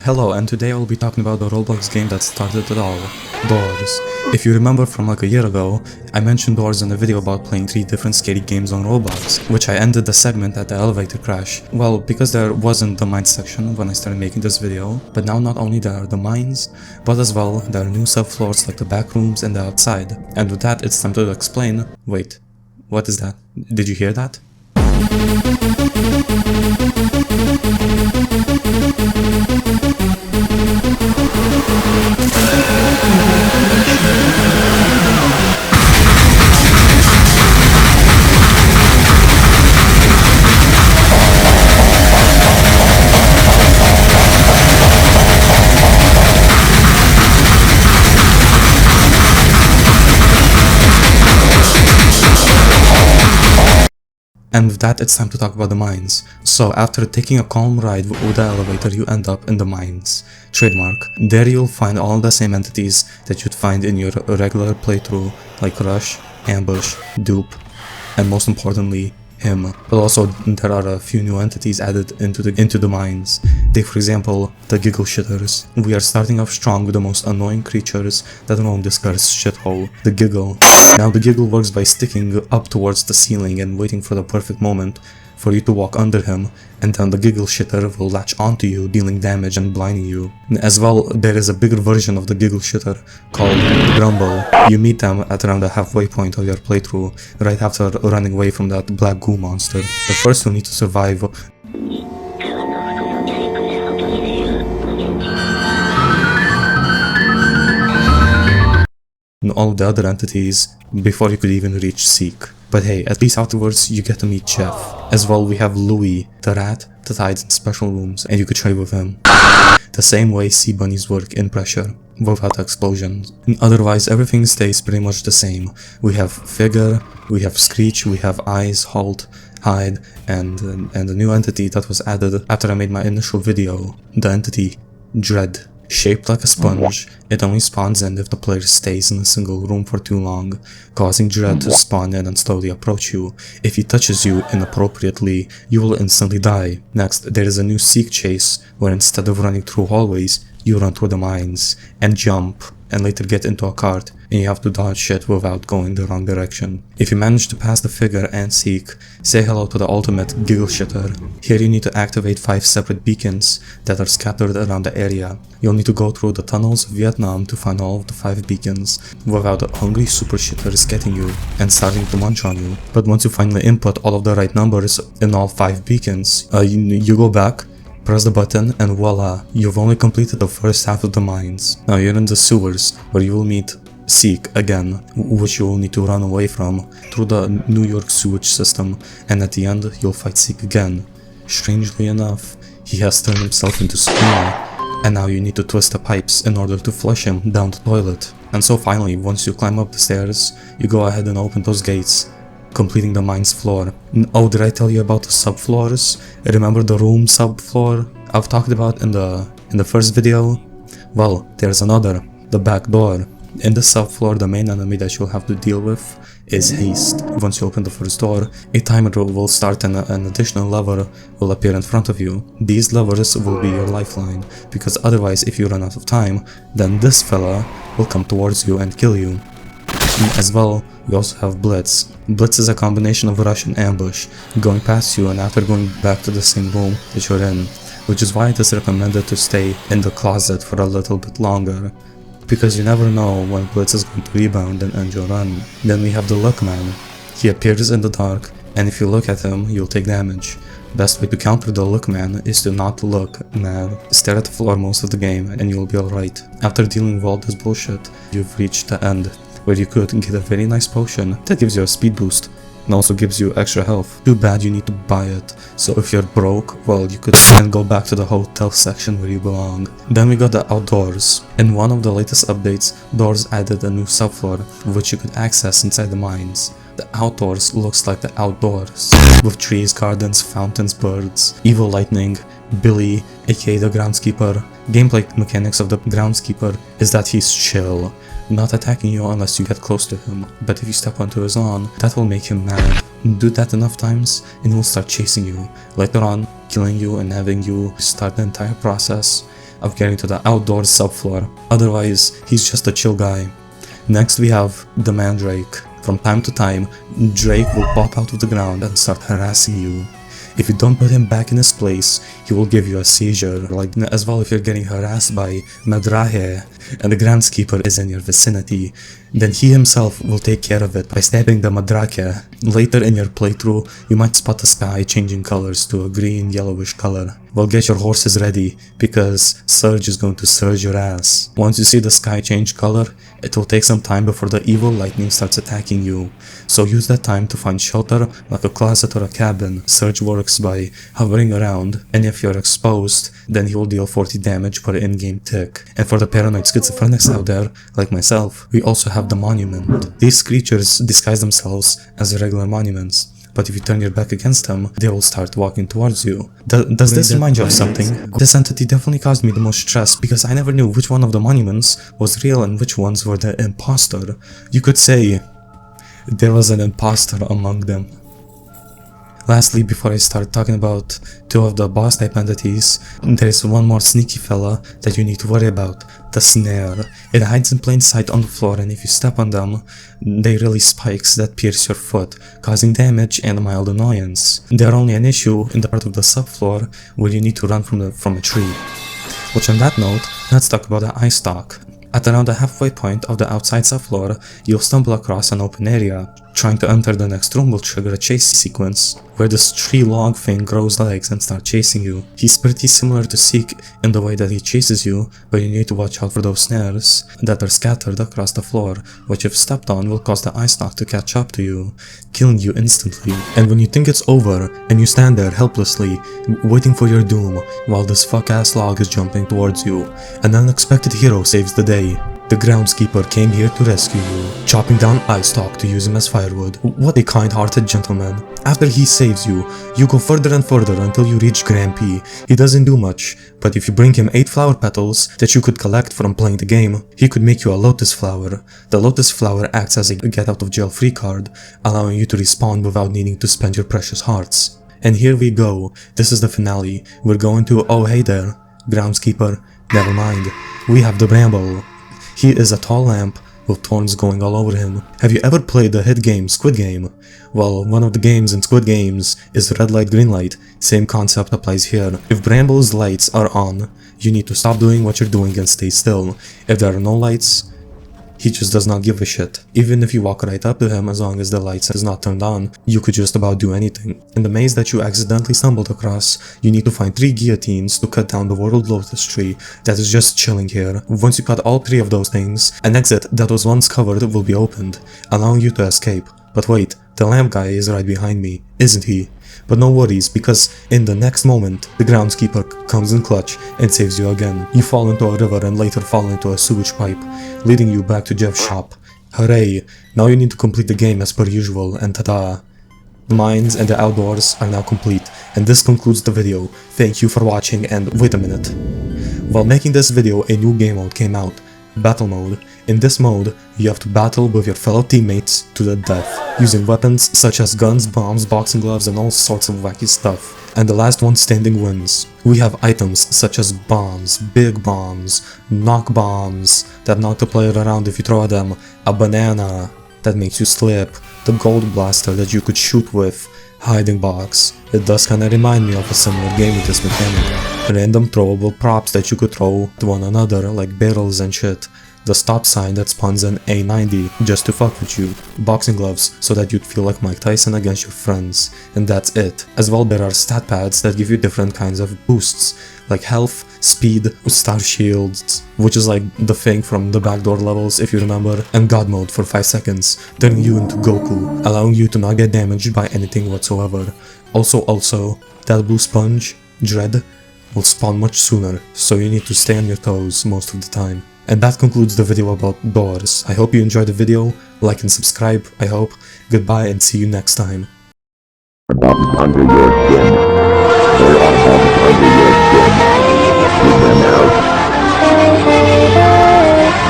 Hello, and today I will be talking about the Roblox game that started it all, Doors. If you remember from like a year ago, I mentioned Doors in a video about playing 3 different scary games on Roblox, which I ended the segment at the elevator crash. Well, because there wasn't the mines section when I started making this video, but now not only there are the mines, but as well there are new subfloors like the back rooms and the outside. And with that, it's time to explain. Wait, what is that? Did you hear that? And with that, it's time to talk about the mines. So after taking a calm ride with the elevator, you end up in the mines. Trademark. There you'll find all the same entities that you'd find in your regular playthrough, like Rush, Ambush, Dupe, and most importantly, him. But also there are a few new entities added into the mines. Take for example, the Giggle Shitters. We are starting off strong with the most annoying creatures that roam this cursed shithole, the Giggle. Now the Giggle works by sticking up towards the ceiling and waiting for the perfect moment for you to walk under him, and then the Giggle Shitter will latch onto you, dealing damage and blinding you. As well, there is a bigger version of the Giggle Shitter called Grumble. You meet them at around the halfway point of your playthrough, right after running away from that black goo monster. But first you need to survive and all the other entities before you could even reach Seek. But hey, at least afterwards you get to meet Jeff. As well, we have Louie, the rat that hides in special rooms, and you could trade with him. The same way sea bunnies work in pressure, without explosions. And otherwise, everything stays pretty much the same. We have Figure, we have Screech, we have Eyes, Halt, Hide, and a new entity that was added after I made my initial video, the entity Dread. Shaped like a sponge, it only spawns in if the player stays in a single room for too long, causing Dread to spawn in and slowly approach you. If he touches you inappropriately, you will instantly die. Next, there is a new Seek chase, where instead of running through hallways, you run through the mines, and jump, and later get into a cart, and you have to dodge shit without going the wrong direction. If you manage to pass the Figure and Seek, say hello to the ultimate Giggle Shitter. Here you need to activate 5 separate beacons that are scattered around the area. You'll need to go through the tunnels of Vietnam to find all of the 5 beacons, without the hungry super shitters getting you and starting to munch on you. But once you finally input all of the right numbers in all 5 beacons, you go back, press the button, and voila, you've only completed the first half of the mines. Now you're in the sewers, where you will meet Seek again, which you will need to run away from through the New York sewage system, and at the end you'll fight Seek again. Strangely enough, he has turned himself into Screamer, and now you need to twist the pipes in order to flush him down the toilet. And so finally, once you climb up the stairs, you go ahead and open those gates, completing the mines floor. Oh, did I tell you about the subfloors? Remember the room subfloor I've talked about in the first video? Well, there's another, the Backdoor. In the subfloor, the main enemy that you'll have to deal with is Haste. Once you open the first door, a timer will start and an additional lever will appear in front of you. These levers will be your lifeline, because otherwise if you run out of time, then this fella will come towards you and kill you. As well, we also have Blitz. Blitz is a combination of Rush and Ambush, going past you and after going back to the same room that you're in, which is why it is recommended to stay in the closet for a little bit longer, because you never know when Blitz is going to rebound and end your run. Then we have the Look Man. He appears in the dark, and if you look at him, you'll take damage. Best way to counter the Look Man is to not look mad. Stare at the floor most of the game and you'll be alright. After dealing with all this bullshit, you've reached the end, where you could get a very nice potion that gives you a speed boost and also gives you extra health. Too bad you need to buy it, so if you're broke, well, you could then go back to the hotel section where you belong. Then we got the Outdoors. In one of the latest updates, Doors added a new subfloor which you could access inside the mines. The Outdoors looks like the outdoors, with trees, gardens, fountains, birds, evil lightning, Billy, aka the groundskeeper. Gameplay mechanics of the groundskeeper is that he's chill, not attacking you unless you get close to him, but if you step onto his lawn, that will make him mad. Do that enough times and he will start chasing you, later on killing you and having you start the entire process of getting to the outdoor subfloor. Otherwise, he's just a chill guy. Next we have the Mandrake. From time to time, Drake will pop out of the ground and start harassing you. If you don't put him back in his place, he will give you a seizure, like as well if you're getting harassed by Madrahe and the groundskeeper is in your vicinity, then he himself will take care of it by stabbing the Madrake. Later in your playthrough, you might spot the sky changing colors to a green yellowish color. Well, get your horses ready, because Surge is going to surge your ass. Once you see the sky change color, it will take some time before the evil lightning starts attacking you. So use that time to find shelter like a closet or a cabin. Surge works by hovering around, and if you're exposed, then he will deal 40 damage per in-game tick. And for the paranoid schizophrenics out there, like myself, we also have the Monument. These creatures disguise themselves as regular monuments, but if you turn your back against them, they will start walking towards you. Does this remind you of something? This entity definitely caused me the most stress, because I never knew which one of the monuments was real and which ones were the imposter. You could say there was an imposter among them. Lastly, before I start talking about two of the boss type entities, there is one more sneaky fella that you need to worry about, the Snare. It hides in plain sight on the floor, and if you step on them, they release spikes that pierce your foot, causing damage and mild annoyance. They are only an issue in the part of the subfloor where you need to run from a tree. Which on that note, let's talk about the eye stalk. At around the halfway point of the outside subfloor, you'll stumble across an open area. Trying to enter the next room will trigger a chase sequence, where this tree log thing grows legs and starts chasing you. He's pretty similar to Seek in the way that he chases you, but you need to watch out for those snares that are scattered across the floor, which if stepped on will cause the eye stalk to catch up to you, killing you instantly. And when you think it's over, and you stand there helplessly, waiting for your doom, while this fuck-ass log is jumping towards you, an unexpected hero saves the day. The groundskeeper came here to rescue you, chopping down eye stalk to use him as firewood. What a kind-hearted gentleman. After he saves you, you go further and further until you reach Grand P. He doesn't do much, but if you bring him 8 flower petals that you could collect from playing the game, he could make you a lotus flower. The lotus flower acts as a get out of jail free card, allowing you to respawn without needing to spend your precious hearts. And here we go. This is the finale. We're going to, oh hey there, groundskeeper, never mind. We have the Bramble. He is a tall lamp with thorns going all over him. Have you ever played the hit game Squid Game? Well, one of the games in Squid Games is red light, green light. Same concept applies here. If Bramble's lights are on, you need to stop doing what you're doing and stay still. If there are no lights, he just does not give a shit. Even if you walk right up to him, as long as the lights is not turned on, you could just about do anything. In the maze that you accidentally stumbled across, you need to find 3 guillotines to cut down the world lotus tree that is just chilling here. Once you cut all 3 of those things, an exit that was once covered will be opened, allowing you to escape. But wait, the lamp guy is right behind me, isn't he? But no worries, because in the next moment, the groundskeeper comes in clutch and saves you again. You fall into a river and later fall into a sewage pipe, leading you back to Jeff's shop. Hooray! Now you need to complete the game as per usual, and ta-da! The mines and the outdoors are now complete, and this concludes the video. Thank you for watching, and wait a minute. While making this video, a new game mode came out, Battle Mode. In this mode, you have to battle with your fellow teammates to the death, using weapons such as guns, bombs, boxing gloves, and all sorts of wacky stuff. And the last one standing wins. We have items such as bombs, big bombs, knock bombs that knock the player around if you throw at them, a banana that makes you slip, the gold blaster that you could shoot with, hiding box. It does kinda remind me of a similar game with this mechanic. Random throwable props that you could throw to one another, like barrels and shit. The stop sign that spawns an A90 just to fuck with you. Boxing gloves so that you'd feel like Mike Tyson against your friends. And that's it. As well, there are stat pads that give you different kinds of boosts, like health, speed, star shields, which is like the thing from the Backdoor levels if you remember, and God mode for 5 seconds, turning you into Goku, allowing you to not get damaged by anything whatsoever. Also, that blue sponge, Dread, will spawn much sooner, so you need to stay on your toes most of the time. And that concludes the video about doors. I hope you enjoyed the video, like and subscribe, I hope. Goodbye and see you next time. Bombs under your skin. There are bombs under your skin. Get them out.